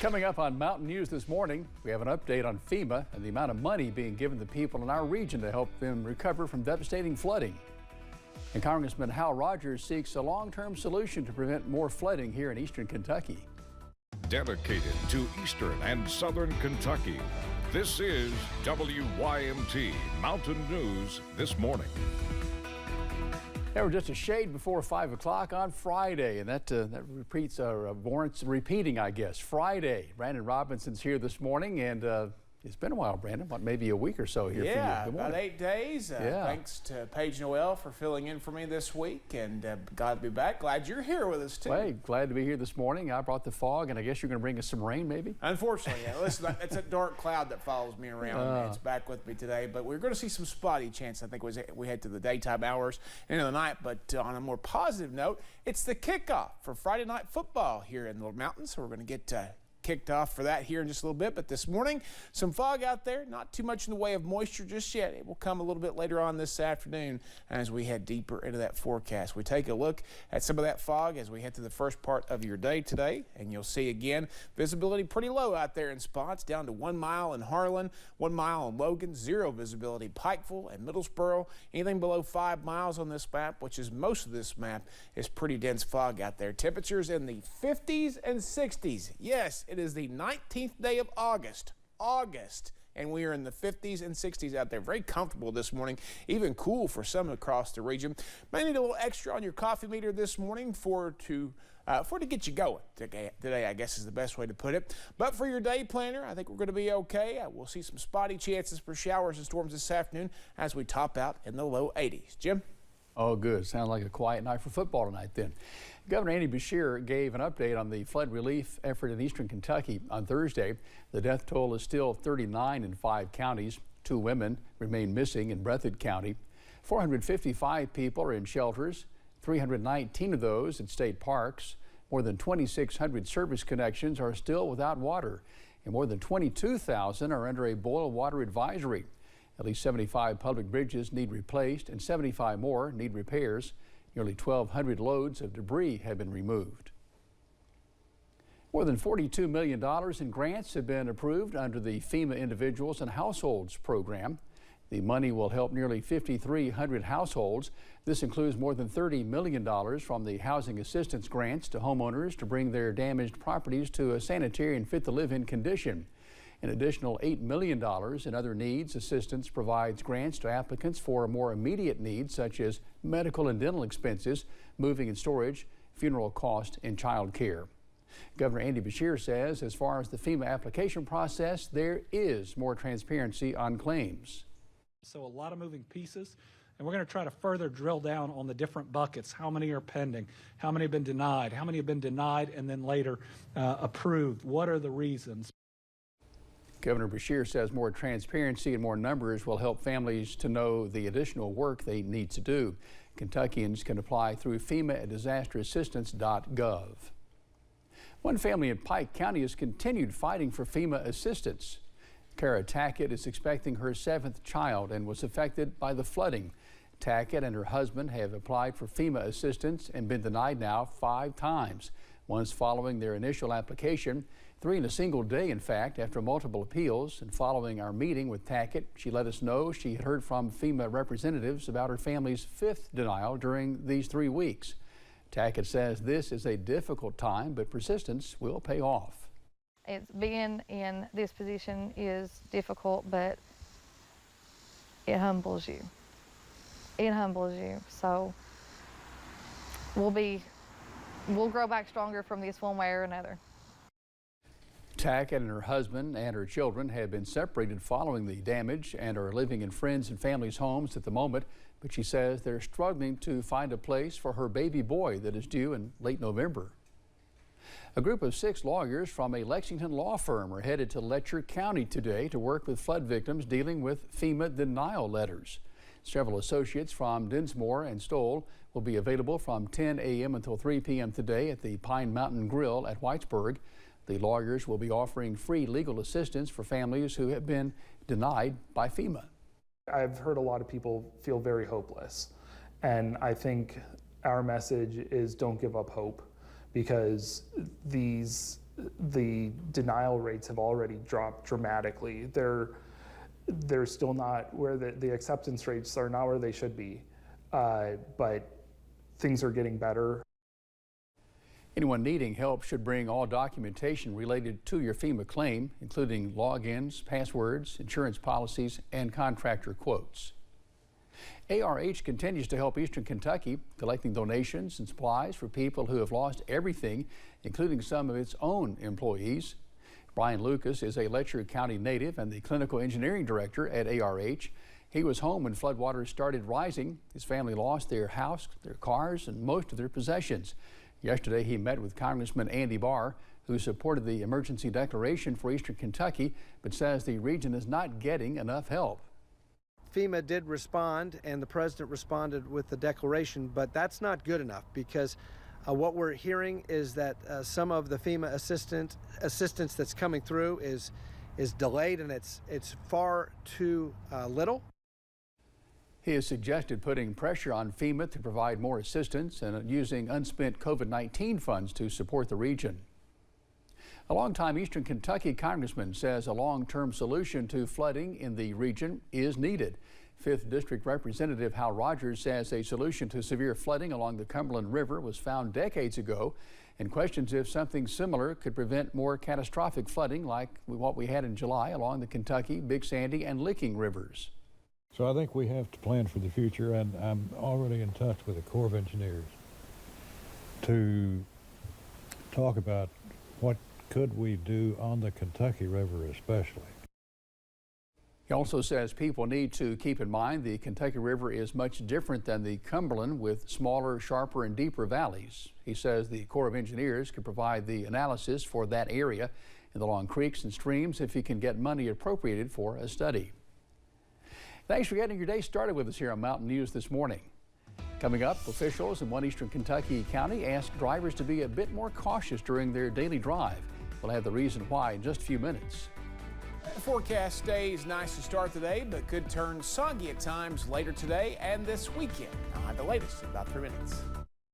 Coming up on Mountain News this morning, we have an update on FEMA and the amount of money being given to people in our region to help them recover from devastating flooding. And Congressman Hal Rogers seeks a long-term solution to prevent more flooding here in eastern Kentucky. Dedicated to eastern and southern Kentucky, this is WYMT Mountain News this morning. Yeah, we're just a shade before 5 o'clock on Friday, and that warrants repeating, I guess. Friday. Brandon Robinson's here this morning, and it's been a while, Brandon. What, maybe a week or so here for you. Yeah, about 8 days. Thanks to Paige Noel for filling in for me this week, and glad to be back. Glad you're here with us, too. Well, hey, glad to be here this morning. I brought the fog, and I guess you're going to bring us some rain, maybe? Unfortunately, yeah. Listen, it's a dark cloud that follows me around. It's back with me today, but we're going to see some spotty chance, I think, we head to the daytime hours into the night. But on a more positive note, it's the kickoff for Friday Night Football here in the mountains, so we're going to get kicked off for that here in just a little bit. But this morning, some fog out there, not too much in the way of moisture just yet. It will come a little bit later on this afternoon as we head deeper into that forecast. We take a look at some of that fog as we head to the first part of your day today, and you'll see again visibility pretty low out there in spots, down to 1 mile in Harlan, 1 mile in Logan, 0 visibility Pikeville and Middlesboro. Anything below 5 miles on this map, which is most of this map, is pretty dense fog out there. Temperatures in the 50s and 60s. Yes, it is the 19th day of August, and we are in the 50s and 60s out there. Very comfortable this morning, even cool for some across the region. May need a little extra on your coffee meter this morning to get you going today, I guess is the best way to put it. But for your day planner, I think we're going to be okay. We'll see some spotty chances for showers and storms this afternoon as we top out in the low 80s. Jim? Oh, good. Sounds like a quiet night for football tonight then. Governor Andy Beshear gave an update on the flood relief effort in eastern Kentucky on Thursday. The death toll is still 39 in 5 counties. 2 women remain missing in Breathitt County. 455 people are in shelters, 319 of those in state parks. More than 2,600 service connections are still without water, and more than 22,000 are under a boil water advisory. At least 75 public bridges need replaced, and 75 more need repairs. Nearly 1,200 loads of debris have been removed. More than $42 million in grants have been approved under the FEMA Individuals and Households program. The money will help nearly 5,300 households. This includes more than $30 million from the housing assistance grants to homeowners to bring their damaged properties to a sanitary and fit-to-live-in condition. An additional $8 million in other needs assistance provides grants to applicants for more immediate needs such as medical and dental expenses, moving and storage, funeral cost, and child care. Governor Andy Beshear says as far as the FEMA application process, there is more transparency on claims. So a lot of moving pieces, and we're going to try to further drill down on the different buckets. How many are pending? How many have been denied? How many have been denied and then later approved? What are the reasons? Governor Beshear says more transparency and more numbers will help families to know the additional work they need to do. Kentuckians can apply through FEMA at disasterassistance.gov. One family in Pike County has continued fighting for FEMA assistance. Kara Tackett is expecting her 7th child and was affected by the flooding. Tackett and her husband have applied for FEMA assistance and been denied now 5 times. Once following their initial application, 3 in a single day, in fact, after multiple appeals. And following our meeting with Tackett, she let us know she had heard from FEMA representatives about her family's 5th denial during these 3 weeks. Tackett says this is a difficult time, but persistence will pay off. Being in this position is difficult, but it humbles you. It humbles you. So we'll grow back stronger from this one way or another. Tackett and her husband and her children have been separated following the damage and are living in friends and family's homes at the moment, but she says they're struggling to find a place for her baby boy that is due in late November. A group of 6 lawyers from a Lexington law firm are headed to Letcher County today to work with flood victims dealing with FEMA denial letters. Several associates from Dinsmore and Stoll will be available from 10 a.m. until 3 p.m. today at the Pine Mountain Grill at Whitesburg. The lawyers will be offering free legal assistance for families who have been denied by FEMA. I've heard a lot of people feel very hopeless, and I think our message is don't give up hope, because these the denial rates have already dropped dramatically. They're still not where the acceptance rates are not where they should be, but things are getting better. Anyone needing help should bring all documentation related to your FEMA claim, including logins, passwords, insurance policies, and contractor quotes. ARH continues to help Eastern Kentucky, collecting donations and supplies for people who have lost everything, including some of its own employees. Brian Lucas is a Letcher County native and the clinical engineering director at ARH. He was home when floodwaters started rising. His family lost their house, their cars, and most of their possessions. Yesterday, he met with Congressman Andy Barr, who supported the emergency declaration for Eastern Kentucky, but says the region is not getting enough help. FEMA did respond, and the president responded with the declaration, but that's not good enough because what we're hearing is that some of the FEMA assistance that's coming through is delayed, and it's far too little. He has suggested putting pressure on FEMA to provide more assistance and using unspent COVID-19 funds to support the region. A longtime Eastern Kentucky congressman says a long-term solution to flooding in the region is needed. 5th District Representative Hal Rogers says a solution to severe flooding along the Cumberland River was found decades ago and questions if something similar could prevent more catastrophic flooding like what we had in July along the Kentucky, Big Sandy, and Licking rivers. So I think we have to plan for the future, and I'm already in touch with the Corps of Engineers to talk about what could we do on the Kentucky River especially. He also says people need to keep in mind the Kentucky River is much different than the Cumberland, with smaller, sharper, and deeper valleys. He says the Corps of Engineers could provide the analysis for that area and the long creeks and streams if he can get money appropriated for a study. Thanks for getting your day started with us here on Mountain News this morning. Coming up, officials in one Eastern Kentucky county asked drivers to be a bit more cautious during their daily drive. We'll have the reason why in just a few minutes. The forecast stays nice to start the day, but could turn soggy at times later today and this weekend. I'll have the latest in about 3 minutes.